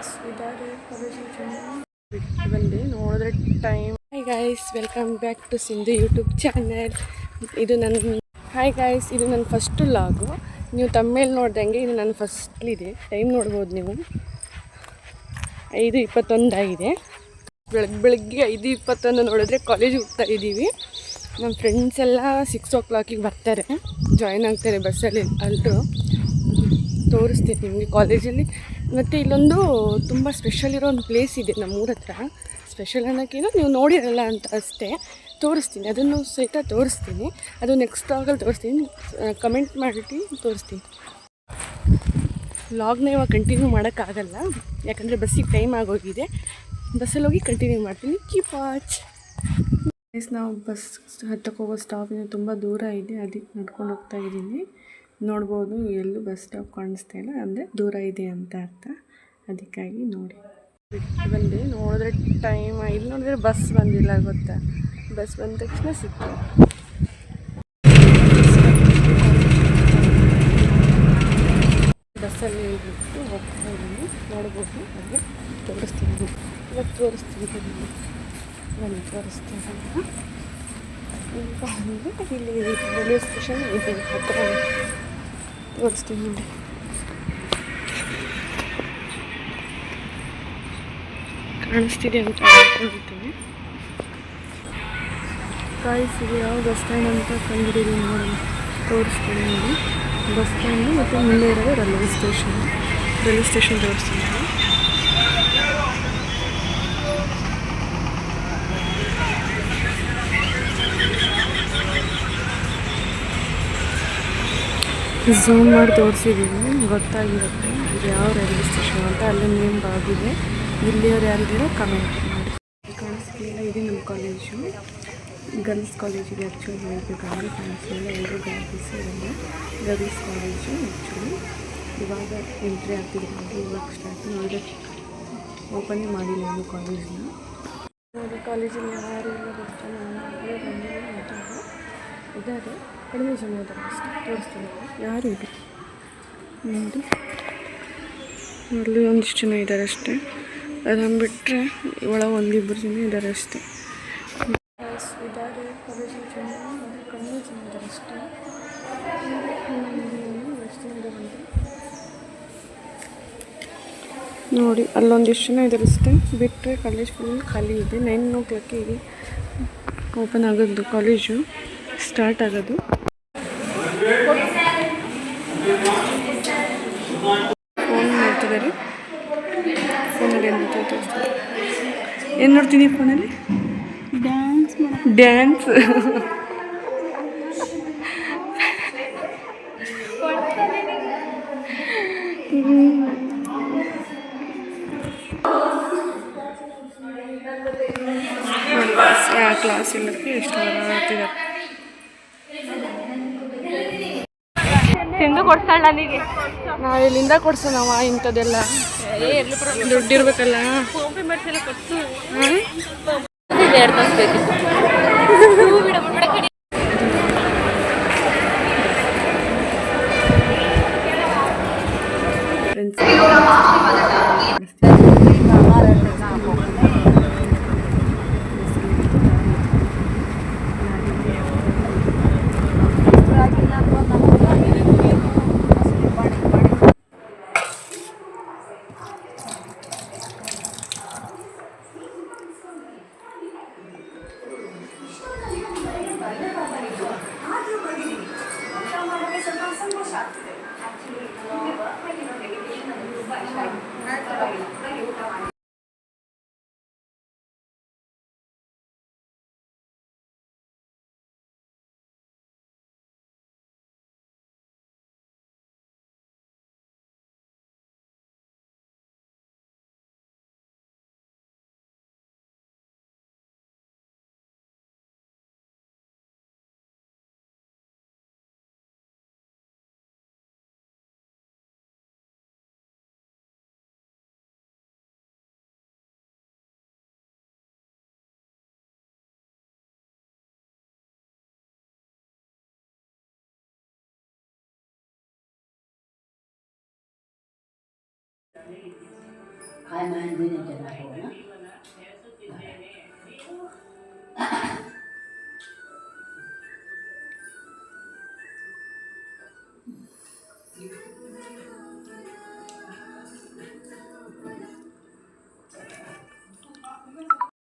Guys ಇದ್ದಾರೆ ಬಿಟ್ಟು ಬಂದು ನೋಡಿದ್ರೆ time. Hi guys, welcome back to Sindhu YouTube channel. ಇದು ನನ್ನ ಫಸ್ಟ್ ಲಾಗು. ನೀವು ತಮ್ಮೇಲೆ ನೋಡ್ದಂಗೆ ಇದು ನನ್ನ ಫಸ್ಟ್ಲಿದೆ. ಟೈಮ್ ನೋಡ್ಬೋದು ನೀವು, 5:21 ಆಗಿದೆ. ಬೆಳಗ್ಗೆ 5:21 ನೋಡಿದ್ರೆ ಕಾಲೇಜಿಗೆ ಹೋಗ್ತಾ ಇದ್ದೀವಿ. ನಮ್ಮ ಫ್ರೆಂಡ್ಸ್ ಎಲ್ಲ 6 o'clock ಬರ್ತಾರೆ, ಜಾಯ್ನ್ ಆಗ್ತಾರೆ ಬಸ್ಸಲ್ಲಿ. ಎಲ್ಲರೂ ತೋರಿಸ್ತೀನಿ ನಿಮಗೆ ಕಾಲೇಜಲ್ಲಿ. ಮತ್ತು ಇಲ್ಲೊಂದು ತುಂಬ ಸ್ಪೆಷಲ್ ಇರೋ ಒಂದು ಪ್ಲೇಸ್ ಇದೆ ನಮ್ಮೂರ ಹತ್ರ. ಸ್ಪೆಷಲ್ ಅನ್ನೋಕ್ಕೇನು, ನೀವು ನೋಡಿರಲ್ಲ ಅಂತ ಅಷ್ಟೇ. ತೋರಿಸ್ತೀನಿ, ಅದನ್ನು ಸಹಿತ ತೋರಿಸ್ತೀನಿ. ಅದು ನೆಕ್ಸ್ಟ್ ವ್ಲಾಗಲ್ಲಿ ತೋರಿಸ್ತೀನಿ, ಕಮೆಂಟ್ ಮಾಡಿಟ್ಟು ತೋರಿಸ್ತೀನಿ. ವ್ಲಾಗ್ನ ಇವಾಗ ಕಂಟಿನ್ಯೂ ಮಾಡೋಕ್ಕಾಗಲ್ಲ, ಯಾಕಂದರೆ ಬಸ್ಸಿಗೆ ಟೈಮ್ ಆಗೋಗಿದೆ. ಬಸ್ಸಲ್ಲಿ ಹೋಗಿ ಕಂಟಿನ್ಯೂ ಮಾಡ್ತೀನಿ. Keep watch. ನಾವು ಬಸ್ ಹತ್ತಕ್ಕೆ ಹೋಗೋ ಸ್ಟಾಪಿಂದ ತುಂಬ ದೂರ ಇದೆ, ಅದಕ್ಕೆ ನಡ್ಕೊಂಡು ಹೋಗ್ತಾ ಇದ್ದೀನಿ. ನೋಡ್ಬೋದು, ಎಲ್ಲೂ ಬಸ್ ಸ್ಟಾಪ್ ಕಾಣಿಸ್ತಾ ಇಲ್ಲ, ಅಂದರೆ ದೂರ ಇದೆ ಅಂತ ಅರ್ಥ. ಅದಕ್ಕಾಗಿ ನೋಡಿ ಬಿಟ್ಟು ಬಂದೆ. ನೋಡಿದ್ರೆ ಟೈಮ್ ಇಲ್ಲಿ ನೋಡಿದ್ರೆ ಬಸ್ ಬಂದಿಲ್ಲ ಗೊತ್ತಾ. ಬಸ್ ಬಂದ ತಕ್ಷಣ ಸಿಕ್ತು. ಬಸ್ಸಲ್ಲಿ ಬಿಟ್ಟು ಹೋಗ್ತಾ ಇದ್ದೀನಿ. ನೋಡ್ಬೋದು, ಹಾಗೆ ತೋರಿಸ್ತೀನಿ. ಇವಾಗ ತೋರಿಸ್ತೀನಿ, ಬನ್ನಿ ತೋರಿಸ್ತೀನಿ. ಈಗ ಇಲ್ಲಿ ರೈಲ್ವೆ ಸ್ಟೇಷನ್ ಇದೆ ಹತ್ತಿರ, ತೋರಿಸ್ತೀನಿ ನೋಡಿ. ಕಾಣಿಸ್ತಿದೆ ಅಂತ ಅಂದ್ಕೊಂಡಿರ್ತೀನಿ. ಕಾಯಿಸಿದೆ ಯಾವ ಬಸ್ ಸ್ಟ್ಯಾಂಡ್ ಅಂತ ಕಂಡಿದ್ದೀನಿ ನೋಡಿ, ತೋರಿಸ್ತೀನಿ ನೋಡಿ. ಬಸ್ ಸ್ಟ್ಯಾಂಡು ಮತ್ತು ಮುಂದೆ ಇರೋದು ರೈಲ್ವೆ ಸ್ಟೇಷನ್ ತೋರಿಸ್ತೀನಿ. ಝೂಮ್ ಮಾಡಿ ತೋರಿಸಿದ್ದೀನಿ, ಗೊತ್ತಾಗಿರುತ್ತೆ ಇದು ಯಾವ ರೈಲ್ವೆ ಸ್ಟೇಷನ್ ಅಂತ. ಅಲ್ಲಿ ನೇಮ್ ಬಾಗಿದೆ. ಇಲ್ಲಿಯವ್ರು ಯಾರಿದ್ದೀರೋ ಕಮೆಂಟ್ ಮಾಡಿ. ಕಾಣಿಸ್ತಿಲ್ಲ, ಇದೆ ನಮ್ಮ ಕಾಲೇಜು, ಗರ್ಲ್ಸ್ ಕಾಲೇಜಿಗೆ ಆ್ಯಕ್ಚುಲಿ ಹೇಳಬೇಕಂದ್ರೆ ಕಾಣಿಸ್ತಿಲ್ಲ. ಎಲ್ಲರೂ ಗರ್ಲ್ಸ್ ಕಾಲೇಜು ಆ್ಯಕ್ಚುಲಿ. ಇವಾಗ ಎಂಟ್ರಿ ಆಗ್ತಿದೆ, ಇವಾಗ ಸ್ಟಾರ್ಟ್ ಮಾಡಿದ್ರೆ ಓಪನೇ ಮಾಡಿಲ್ಲ ಇನ್ನು ಕಾಲೇಜನ್ನ. ನೋಡಿ, ಕಾಲೇಜಲ್ಲಿ ಯಾರು ಇಲ್ಲ ಗೊತ್ತಿಲ್ಲ, ಇದ್ದಾರೆ, ಕಡಿಮೆ ಜನ ಇದ್ದಾರೆ ಅಷ್ಟೇ. ತೋರಿಸ್ತೀನಿ, ಯಾರು ಇಲ್ಲ ನೋಡಿ. ಅಲ್ಲಿ ಒಂದಿಷ್ಟು ಜನ ಇದ್ದಾರೆ ಅಷ್ಟೇ, ಅದನ್ನು ಬಿಟ್ಟರೆ ಒಳಗೆ ಒಂದಿಬ್ಬರು ಜನ ಇದ್ದಾರೆ ಅಷ್ಟೇ. ಇದ್ದಾರೆ ಕಾಲೇಜಿನ ಜನ, ಕಡಿಮೆ ಜನ ಇದ್ದಾರೆ ಅಷ್ಟೇ. ಎಷ್ಟು ಜನ ಇದ್ದಾರೆ ನೋಡಿ, ಅಲ್ಲೊಂದಿಷ್ಟು ಜನ ಇದ್ದಾರೆ ಅಷ್ಟೇ. ಬಿಟ್ಟರೆ ಕಾಲೇಜ್ ಫುಲ್ ಖಾಲಿ ಇದೆ. 9 o'clock ಇದೆ ಓಪನ್ ಆಗೋದು, ಕಾಲೇಜು ಸ್ಟಾರ್ಟ್ ಆಗೋದು. ಫೋನ್ ನೋಡ್ತಿದ್ದಾರೆ, ಫೋನಲ್ಲಿ ಏನು ತೋರಿಸ್ತಾರೆ. ಏನು ನೋಡ್ತೀನಿ ಫೋನಲ್ಲಿ? ಡ್ಯಾನ್ಸ್ ಕ್ಲಾಸ್ ಇಲ್ಲಕ್ಕೆ ಎಷ್ಟು ಆಗ್ತಿದ್ದಾರೆ. ತಿಂದು ಕೊಡ್ತಾಳೆ ನನಗೆ. ನಾವು ಇಲ್ಲಿಂದ ಕೊಡ್ಸೋಣವ ಇಂಥದ್ದೆಲ್ಲ, ದುಡ್ಡಿರ್ಬೇಕಲ್ಲ. ಕೊಟ್ಟು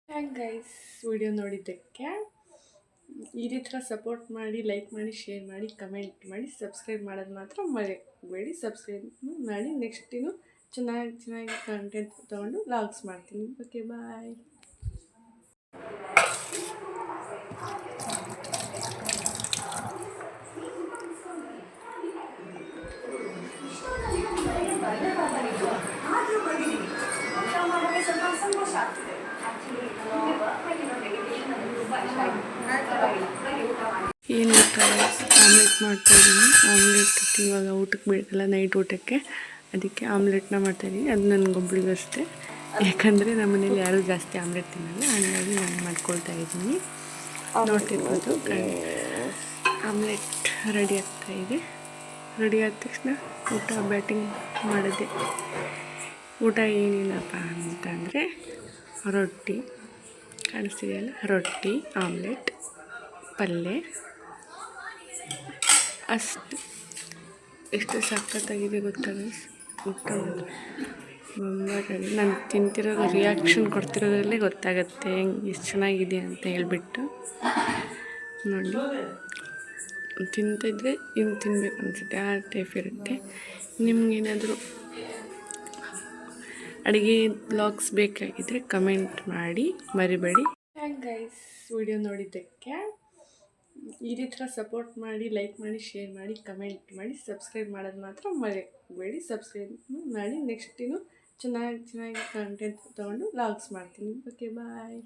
ಥ್ಯಾಂಕ್ ಗೈಸ್ ವಿಡಿಯೋ ನೋಡಿದ್ದಕ್ಕೆ. ಇದೇ ಥರ ಸಪೋರ್ಟ್ ಮಾಡಿ, ಲೈಕ್ ಮಾಡಿ, ಶೇರ್ ಮಾಡಿ, ಕಮೆಂಟ್ ಮಾಡಿ, ಸಬ್ಸ್ಕ್ರೈಬ್ ಮಾಡೋದು ಮಾತ್ರ ಮರೆಯಬೇಡಿ. ಸಬ್ಸ್ಕ್ರೈಬ್ ಮಾಡಿ. ನೆಕ್ಸ್ಟ್ ಚೆನ್ನಾಗಿ ಕಂಟೆಂಟ್ ತೊಗೊಂಡು ವ್ಲಾಗ್ಸ್ ಮಾಡ್ತೀನಿ. ಓಕೆ, ಬಾಯ್. ಏನು ಆಮ್ಲೆಟ್ ಮಾಡ್ತಾಯಿದ್ದೀನಿ. ಆಮ್ಲೆಟ್ ಇವಾಗ ಊಟಕ್ಕೆ ಬೇಕಲ್ಲ, ನೈಟ್ ಊಟಕ್ಕೆ, ಅದಕ್ಕೆ ಆಮ್ಲೆಟ್ನ ಮಾಡ್ತಾಯಿದ್ದೀನಿ. ಅದು ನನಗೊಬ್ಳಿಗಷ್ಟೇ, ಯಾಕಂದರೆ ನಮ್ಮ ಮನೇಲಿ ಯಾರೂ ಜಾಸ್ತಿ ಆಮ್ಲೆಟ್ ತಿನ್ನಲ್ಲ, ಹಾಗಾಗಿ ನಾನು ಮಾಡ್ಕೊಳ್ತಾ ಇದ್ದೀನಿ. ನೋಡ್ತಿರ್ಬೋದು, ಆಮ್ಲೆಟ್ ರೆಡಿ ಆಗ್ತಾಯಿದೆ. ರೆಡಿ ಆದ ತಕ್ಷಣ ಊಟ ಬ್ಯಾಟಿಂಗ್ ಮಾಡೋದೆ. ಊಟ ಏನಿಲ್ಲಪ್ಪ ಅಂತಂದರೆ ರೊಟ್ಟಿ ಕಾಣಿಸ್ತಿದೆಯಲ್ಲ, ರೊಟ್ಟಿ, ಆಮ್ಲೆಟ್, ಪಲ್ಯ ಅಷ್ಟು. ಎಷ್ಟು ಸಖತ್ತಾಗಿದೆ ಗೊತ್ತಾಗ ಊಟ ನಾನು ತಿಂತಿರೋ ರಿಯಾಕ್ಷನ್ ಕೊಡ್ತಿರೋದ್ರಲ್ಲೇ ಗೊತ್ತಾಗುತ್ತೆ ಎಷ್ಟು ಚೆನ್ನಾಗಿದೆ ಅಂತ ಹೇಳ್ಬಿಟ್ಟು. ನೋಡಿ, ತಿಂತಿದ್ರೆ ಇನ್ನು ತಿನ್ಬೇಕು ಅನಿಸುತ್ತೆ, ಆ ಟೈಪ್ ಇರುತ್ತೆ. ನಿಮಗೇನಾದರೂ ಅಡುಗೆ ಬ್ಲಾಗ್ಸ್ ಬೇಕಾಗಿದ್ದರೆ ಕಮೆಂಟ್ ಮಾಡಿ, ಮರಿಬೇಡಿ. ಥ್ಯಾಂಕ್ ಗೈಸ್ ವಿಡಿಯೋ ನೋಡಿದ್ದಕ್ಕೆ. ಇದೇ ಥರ ಸಪೋರ್ಟ್ ಮಾಡಿ, ಲೈಕ್ ಮಾಡಿ, ಶೇರ್ ಮಾಡಿ, ಕಮೆಂಟ್ ಮಾಡಿ, ಸಬ್ಸ್ಕ್ರೈಬ್ ಮಾಡೋದು ಮಾತ್ರ ಮರೆಯಬೇಡಿ. ಸಬ್ಸ್ಕ್ರೈಬ್ ಮಾಡಿ. ನೆಕ್ಸ್ಟ್ ಚೆನ್ನಾಗಿ ಕಂಟೆಂಟ್ ತೊಗೊಂಡು ವ್ಲಾಗ್ಸ್ ಮಾಡ್ತೀನಿ. ಓಕೆ, ಬಾಯ್.